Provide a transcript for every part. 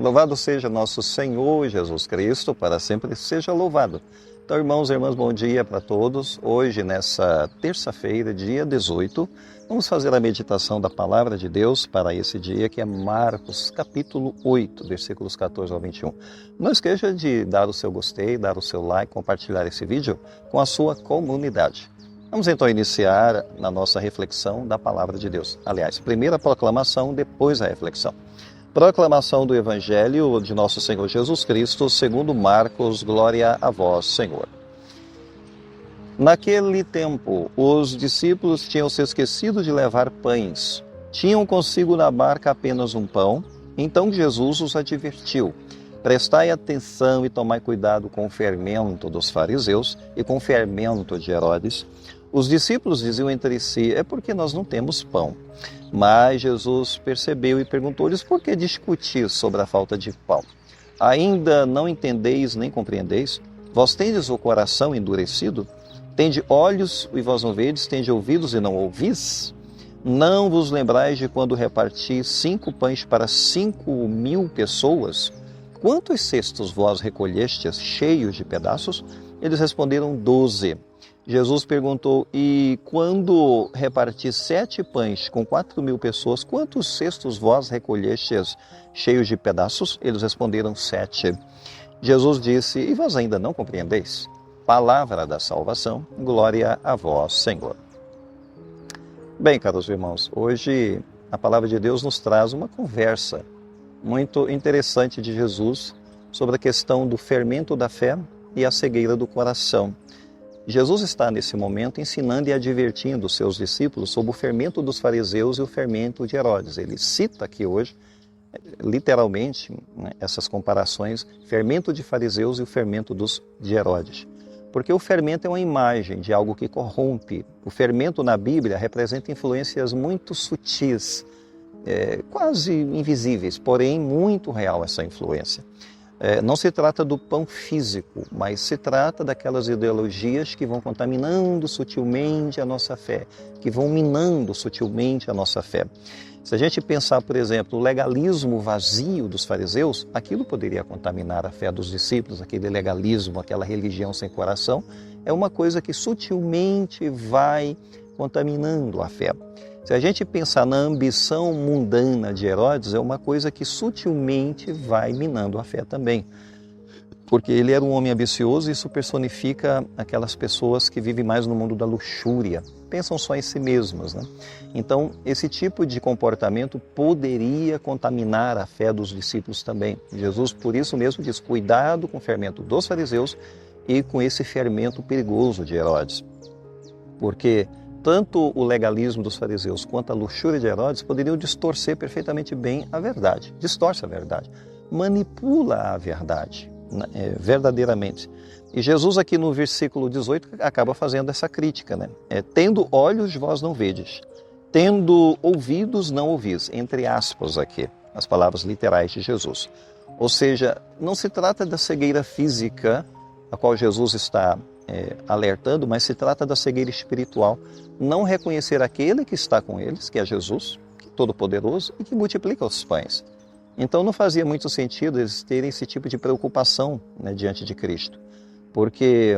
Louvado seja nosso Senhor Jesus Cristo, para sempre seja louvado. Então, irmãos e irmãs, bom dia para todos. Hoje, nessa terça-feira, dia 18, vamos fazer a meditação da Palavra de Deus para esse dia, que é Marcos, capítulo 8, versículos 14 ao 21. Não esqueça de dar o seu gostei, dar o seu like, compartilhar esse vídeo com a sua comunidade. Vamos então iniciar na nossa reflexão da Palavra de Deus. Aliás, primeiro a proclamação, depois a reflexão. Proclamação do Evangelho de nosso Senhor Jesus Cristo, segundo Marcos, glória a vós, Senhor. Naquele tempo, os discípulos tinham se esquecido de levar pães. Tinham consigo na barca apenas um pão. Então Jesus os advertiu: prestai atenção e tomai cuidado com o fermento dos fariseus e com o fermento de Herodes. Os discípulos diziam entre si: é porque nós não temos pão. Mas Jesus percebeu e perguntou-lhes: por que discutir sobre a falta de pão? Ainda não entendeis nem compreendeis? Vós tendes o coração endurecido? Tende olhos e vós não vedes? Tende ouvidos e não ouvis? Não vos lembrais de quando reparti 5 pães para 5.000 pessoas? Quantos cestos vós recolhestes cheios de pedaços? Eles responderam: 12. Jesus perguntou: e quando reparti 7 pães com 4.000 pessoas, quantos cestos vós recolhestes cheios de pedaços? Eles responderam: 7. Jesus disse: e vós ainda não compreendeis? Palavra da salvação, glória a vós, Senhor. Bem, caros irmãos, hoje a palavra de Deus nos traz uma conversa muito interessante de Jesus sobre a questão do fermento da fé e a cegueira do coração. Jesus está, nesse momento, ensinando e advertindo os seus discípulos sobre o fermento dos fariseus e o fermento de Herodes. Ele cita aqui hoje, literalmente, essas comparações, fermento de fariseus e o fermento de Herodes. Porque o fermento é uma imagem de algo que corrompe. O fermento na Bíblia representa influências muito sutis, quase invisíveis, porém muito real essa influência. Não se trata do pão físico, mas se trata daquelas ideologias que vão contaminando sutilmente a nossa fé, que vão minando sutilmente a nossa fé. Se a gente pensar, por exemplo, o legalismo vazio dos fariseus, aquilo poderia contaminar a fé dos discípulos, aquele legalismo, aquela religião sem coração, é uma coisa que sutilmente vai contaminando a fé. Se a gente pensar na ambição mundana de Herodes, é uma coisa que sutilmente vai minando a fé também. Porque ele era um homem ambicioso e isso personifica aquelas pessoas que vivem mais no mundo da luxúria, pensam só em si mesmas, né? Então, esse tipo de comportamento poderia contaminar a fé dos discípulos também. Jesus, por isso mesmo, diz: cuidado com o fermento dos fariseus e com esse fermento perigoso de Herodes. Porque tanto o legalismo dos fariseus quanto a luxúria de Herodes poderiam distorcer perfeitamente bem a verdade. Distorce a verdade, manipula a verdade, verdadeiramente. E Jesus aqui no versículo 18 acaba fazendo essa crítica, né? Tendo olhos, vós não vedes. Tendo ouvidos, não ouvis. Entre aspas aqui, as palavras literais de Jesus. Ou seja, não se trata da cegueira física a qual Jesus está alertando, mas se trata da cegueira espiritual. Não reconhecer aquele que está com eles, que é Jesus, que é todo-poderoso e que multiplica os pães. Então não fazia muito sentido eles terem esse tipo de preocupação, né, diante de Cristo. Porque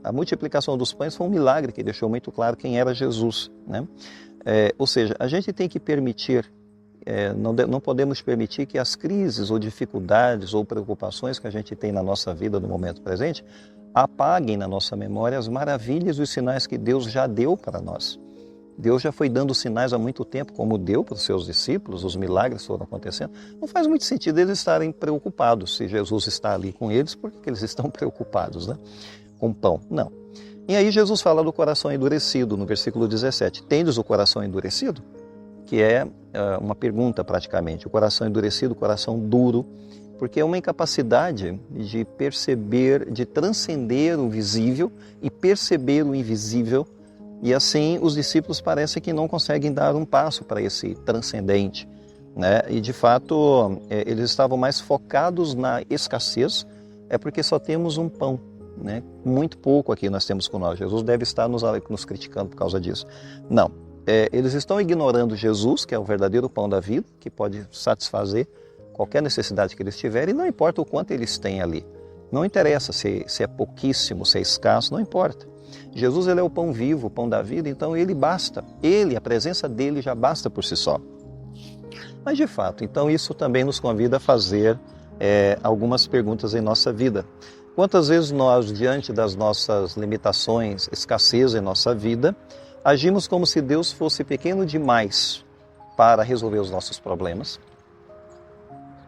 a multiplicação dos pães foi um milagre que deixou muito claro quem era Jesus, né? Ou seja, a gente tem que permitir, não podemos permitir que as crises ou dificuldades ou preocupações que a gente tem na nossa vida no momento presente apaguem na nossa memória as maravilhas e os sinais que Deus já deu para nós. Deus já foi dando sinais há muito tempo, como deu para os seus discípulos, os milagres foram acontecendo. Não faz muito sentido eles estarem preocupados. Se Jesus está ali com eles, por que eles estão preocupados, né? Com pão? Não. E aí Jesus fala do coração endurecido, no versículo 17. Tendes o coração endurecido? Que é uma pergunta praticamente. O coração endurecido, o coração duro, porque é uma incapacidade de perceber, de transcender o visível e perceber o invisível. E assim os discípulos parecem que não conseguem dar um passo para esse transcendente, né? E de fato eles estavam mais focados na escassez, porque só temos um pão, né? Muito pouco aqui nós temos com nós. Jesus deve estar nos criticando por causa disso. Não, eles estão ignorando Jesus, que é o verdadeiro pão da vida, que pode satisfazer qualquer necessidade que eles tiverem, não importa o quanto eles têm ali. Não interessa se é pouquíssimo, se é escasso, não importa. Jesus, ele é o pão vivo, o pão da vida, então ele basta. Ele, a presença dele já basta por si só. Mas de fato, então isso também nos convida a fazer algumas perguntas em nossa vida. Quantas vezes nós, diante das nossas limitações, escassez em nossa vida, agimos como se Deus fosse pequeno demais para resolver os nossos problemas?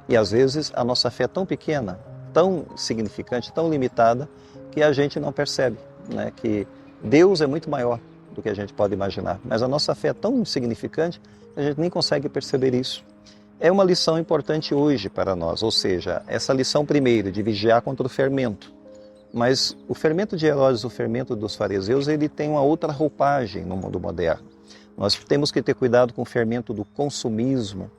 E às vezes a nossa fé é tão pequena, tão insignificante, tão limitada, que a gente não percebe, né? Que Deus é muito maior do que a gente pode imaginar. Mas a nossa fé é tão insignificante que a gente nem consegue perceber isso. É uma lição importante hoje para nós, ou seja, essa lição primeiro de vigiar contra o fermento. Mas o fermento de Herodes, o fermento dos fariseus, ele tem uma outra roupagem no mundo moderno. Nós temos que ter cuidado com o fermento do consumismo,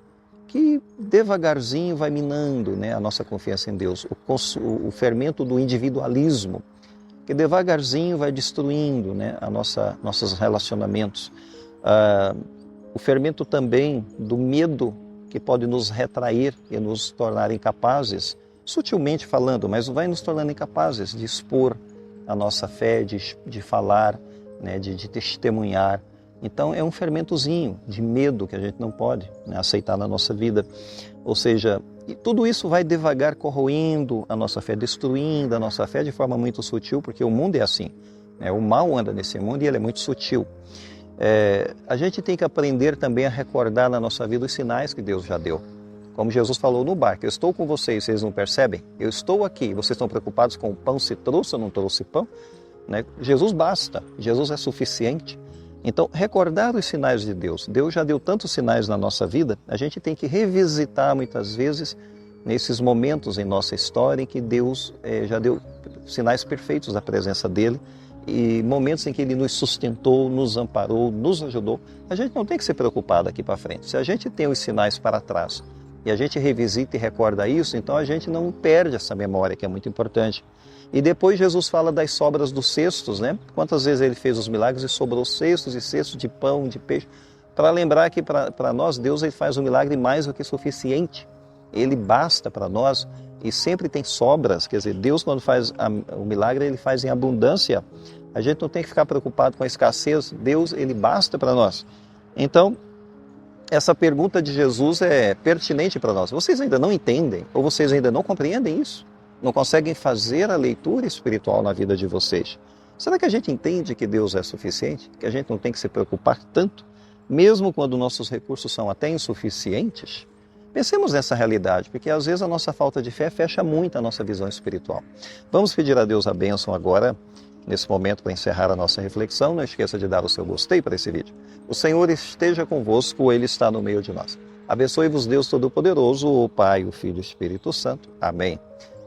que devagarzinho vai minando, né, a nossa confiança em Deus. O fermento do individualismo, que devagarzinho vai destruindo, né, nossos relacionamentos. O fermento também do medo, que pode nos retrair e nos tornar incapazes, sutilmente falando, mas vai nos tornando incapazes de expor a nossa fé, de falar, né, de testemunhar. Então é um fermentozinho de medo que a gente não pode, né, aceitar na nossa vida. Ou seja, e tudo isso vai devagar corroendo a nossa fé, destruindo a nossa fé de forma muito sutil, porque o mundo é assim, né? O mal anda nesse mundo e ele é muito sutil. A gente tem que aprender também a recordar na nossa vida os sinais que Deus já deu. Como Jesus falou no barco, eu estou com vocês, vocês não percebem? Eu estou aqui, vocês estão preocupados com o pão, se trouxe ou não trouxe pão? Né? Jesus basta, Jesus é suficiente. Então, recordar os sinais de Deus. Deus já deu tantos sinais na nossa vida, a gente tem que revisitar muitas vezes nesses momentos em nossa história em que Deus já deu sinais perfeitos da presença dele, e momentos em que ele nos sustentou, nos amparou, nos ajudou. A gente não tem que ser preocupado aqui para frente. Se a gente tem os sinais para trás e a gente revisita e recorda isso, então a gente não perde essa memória, que é muito importante. E depois Jesus fala das sobras dos cestos, né? Quantas vezes ele fez os milagres e sobrou cestos e cestos de pão, de peixe, para lembrar que para nós Deus ele faz um milagre mais do que suficiente. Ele basta para nós e sempre tem sobras. Quer dizer, Deus quando faz o milagre, ele faz em abundância. A gente não tem que ficar preocupado com a escassez. Deus, ele basta para nós. Então, essa pergunta de Jesus é pertinente para nós. Vocês ainda não entendem? Ou vocês ainda não compreendem isso? Não conseguem fazer a leitura espiritual na vida de vocês? Será que a gente entende que Deus é suficiente? Que a gente não tem que se preocupar tanto? Mesmo quando nossos recursos são até insuficientes? Pensemos nessa realidade, porque às vezes a nossa falta de fé fecha muito a nossa visão espiritual. Vamos pedir a Deus a bênção agora, nesse momento, para encerrar a nossa reflexão. Não esqueça de dar o seu gostei para esse vídeo. O Senhor esteja convosco, Ele está no meio de nós. Abençoe-vos Deus Todo-Poderoso, o Pai, o Filho e o Espírito Santo. Amém.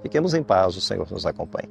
Fiquemos em paz, o Senhor nos acompanhe.